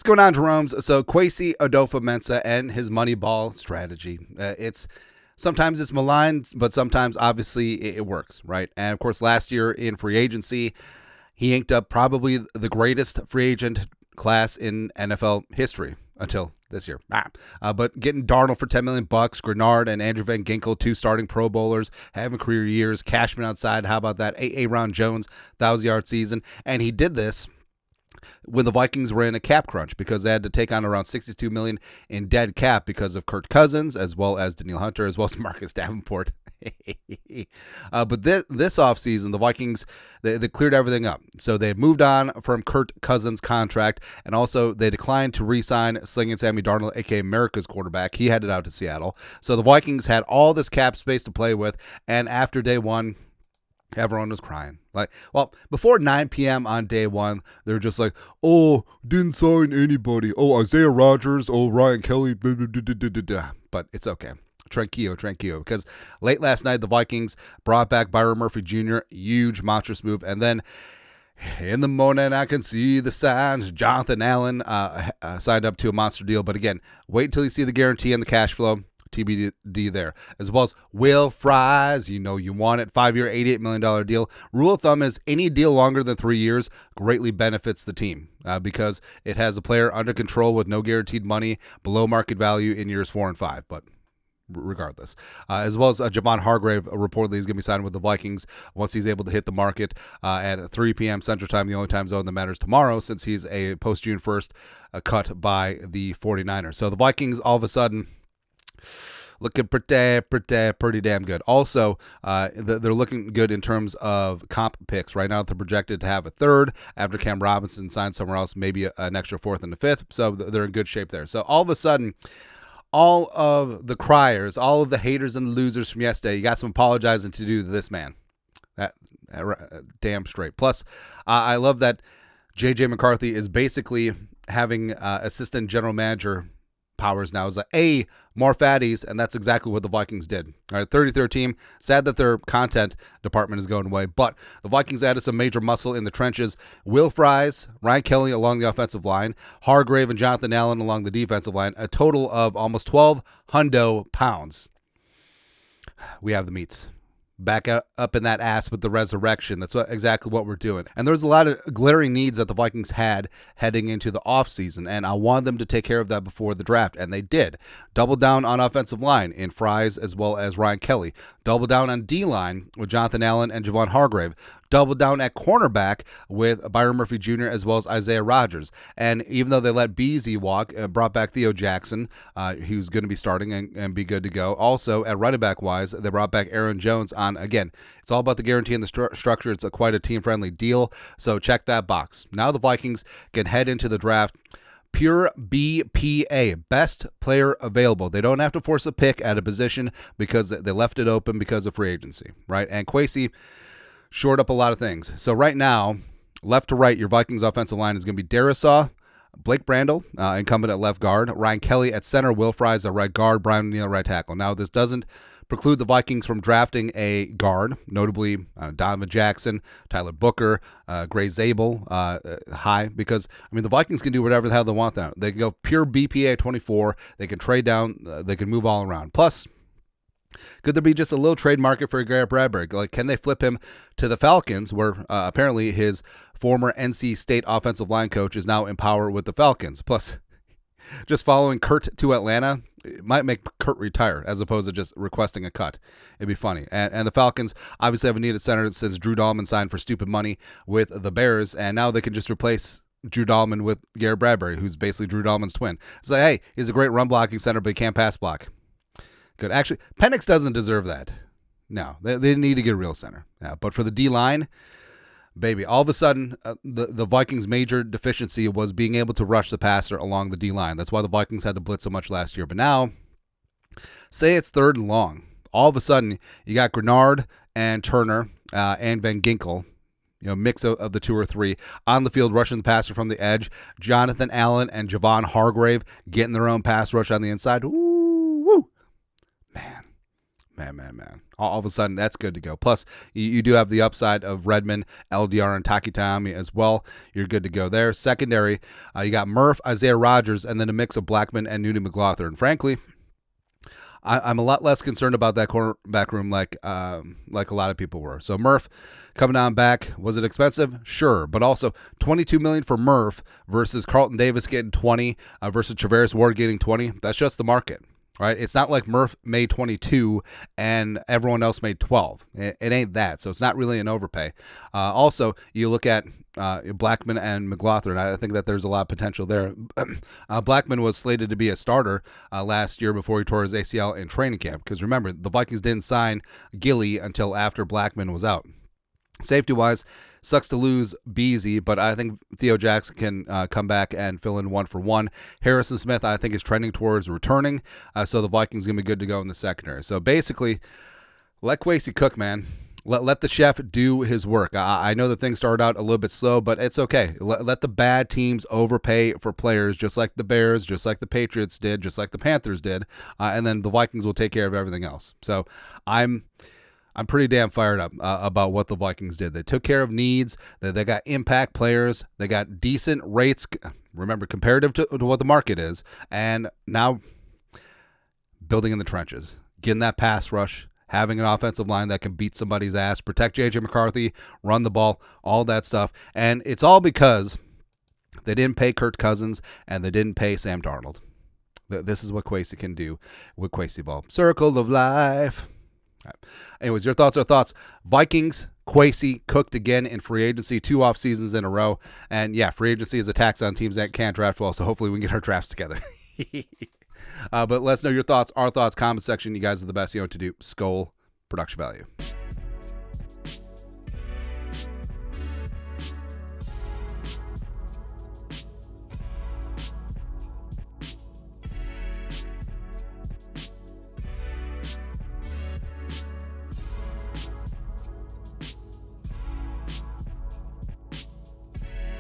What's going on, Jerome's? So Kwesi Adofo-Mensah and his money ball strategy. Sometimes it's maligned, but sometimes obviously it works, right? And of course, last year in free agency, he inked up probably the greatest free agent class in NFL history until this year. But getting Darnold for $10 million, Grenard and Andrew Van Ginkel, 2 starting Pro Bowlers, having career years, Cashman outside. How about that? Aaron Jones, 1,000-yard season, and he did this when the Vikings were in a cap crunch because they had to take on around $62 million in dead cap because of Kirk Cousins, as well as Danielle Hunter, as well as Marcus Davenport. But this offseason, the Vikings, they cleared everything up. So they moved on from Kirk Cousins' contract, and also they declined to re-sign Slinging Sammy Darnold, a.k.a. America's quarterback. He headed out to Seattle. So the Vikings had all this cap space to play with, and after day one, everyone was crying. Before 9 p.m. on day one, they were just like, oh, didn't sign anybody. Oh, Isaiah Rodgers. Oh, Ryan Kelly. Blah, blah, blah, blah, blah, blah. But it's okay. Tranquillo. Because late last night, the Vikings brought back Byron Murphy Jr., huge monstrous move. And then in the morning, I can see the signs. Jonathan Allen signed up to a monster deal. But again, wait until you see the guarantee and the cash flow. TBD there, as well as Will Fries. You know you want it. 5-year, $88 million deal. Rule of thumb is any deal longer than 3 years greatly benefits the team because it has a player under control with no guaranteed money below market value in years 4 and 5. But regardless, as well as Javon Hargrave reportedly is going to be signed with the Vikings once he's able to hit the market at 3 p.m. Central Time, the only time zone that matters tomorrow, since he's a post-June 1st cut by the 49ers. So the Vikings all of a sudden looking pretty damn good. Also, they're looking good in terms of comp picks. Right now, they're projected to have a third after Cam Robinson signs somewhere else, maybe an extra fourth and a fifth. So they're in good shape there. So all of a sudden, all of the criers, all of the haters and the losers from yesterday, you got some apologizing to do to this man. That damn straight. Plus, I love that J.J. McCarthy is basically having assistant general manager powers now. Is like, more fatties, and that's exactly what the Vikings did. All right, 33rd team. Sad that their content department is going away, but the Vikings added some major muscle in the trenches. Will Fries, Ryan Kelly along the offensive line, Hargrave and Jonathan Allen along the defensive line, a total of almost 1,200 pounds. We have the meats. Back up in that ass with the resurrection. That's exactly what we're doing. And there's a lot of glaring needs that the Vikings had heading into the offseason, and I wanted them to take care of that before the draft, and they did. Double down on offensive line in Fries as well as Ryan Kelly. Double down on D-line with Jonathan Allen and Javon Hargrave. Double down at cornerback with Byron Murphy Jr. as well as Isaiah Rodgers. And even though they let Beasley walk, brought back Theo Jackson, who's going to be starting and be good to go. Also, at running back wise, they brought back Aaron Jones on. Again, it's all about the guarantee and the structure. It's quite a team-friendly deal. So check that box. Now the Vikings can head into the draft. Pure BPA, best player available. They don't have to force a pick at a position because they left it open because of free agency, right? And Kwesi shored up a lot of things. So right now, left to right, your Vikings offensive line is going to be Darisaw, Blake Brandel, incumbent at left guard, Ryan Kelly at center, Will Fries at right guard, Brian O'Neill right tackle. Now, this doesn't preclude the Vikings from drafting a guard, notably Donovan Jackson, Tyler Booker, Gray Zabel high, because, the Vikings can do whatever the hell they want now. They can go pure BPA 24. They can trade down. They can move all around. Plus, could there be just a little trade market for Garrett Bradbury? Like, can they flip him to the Falcons, where apparently his former NC State offensive line coach is now in power with the Falcons? Plus, just following Kurt to Atlanta, it might make Kurt retire as opposed to just requesting a cut. It'd be funny. And the Falcons obviously have a needed center since Drew Dahlman signed for stupid money with the Bears, and now they can just replace Drew Dahlman with Garrett Bradbury, who's basically Drew Dahlman's twin. It's like, hey, he's a great run blocking center, but he can't pass block. Good. Actually, Penix doesn't deserve that. No, they need to get a real center. Yeah, but for the D-line, baby, all of a sudden, the Vikings' major deficiency was being able to rush the passer along the D-line. That's why the Vikings had to blitz so much last year. But now, say it's third and long. All of a sudden, you got Grenard and Turner and Van Ginkel, mix of the 2 or 3 on the field, rushing the passer from the edge. Jonathan Allen and Javon Hargrave getting their own pass rush on the inside. Woo! Man. Man. All of a sudden, that's good to go. Plus, you do have the upside of Redmond, LDR, and Takitami as well. You're good to go there. Secondary, you got Murph, Isaiah Rogers, and then a mix of Blackman and Newton McLaughlin. Frankly, I'm a lot less concerned about that cornerback room like a lot of people were. So Murph coming on back, was it expensive? Sure, but also $22 million for Murph versus Carlton Davis getting 20 versus Travaris Ward getting 20. That's just the market. Right, it's not like Murph made 22 and everyone else made 12. It ain't that, so it's not really an overpay. Also, you look at Blackman and McLaughlin. I think that there's a lot of potential there. Blackman was slated to be a starter last year before he tore his ACL in training camp. Because remember, the Vikings didn't sign Gilly until after Blackman was out. Safety-wise, sucks to lose Beasy, but I think Theo Jackson can come back and fill in 1-for-1. Harrison Smith, I think, is trending towards returning, so the Vikings are going to be good to go in the secondary. So basically, let Kwesi cook, man. Let the chef do his work. I know that things started out a little bit slow, but it's okay. Let the bad teams overpay for players, just like the Bears, just like the Patriots did, just like the Panthers did, and then the Vikings will take care of everything else. So I'm pretty damn fired up about what the Vikings did. They took care of needs. They got impact players. They got decent rates, remember, comparative to what the market is. And now building in the trenches, getting that pass rush, having an offensive line that can beat somebody's ass, protect J.J. McCarthy, run the ball, all that stuff. And it's all because they didn't pay Kirk Cousins and they didn't pay Sam Darnold. This is what Kwesi can do with Kwesi ball. Circle of life. Anyways, your thoughts are thoughts. Vikings, Kwesi cooked again in free agency, 2 off seasons in a row. And yeah, free agency is a tax on teams that can't draft well, so hopefully we can get our drafts together. But let us know your thoughts, our thoughts, comment section. You guys are the best. You know what to do. Skol, production value.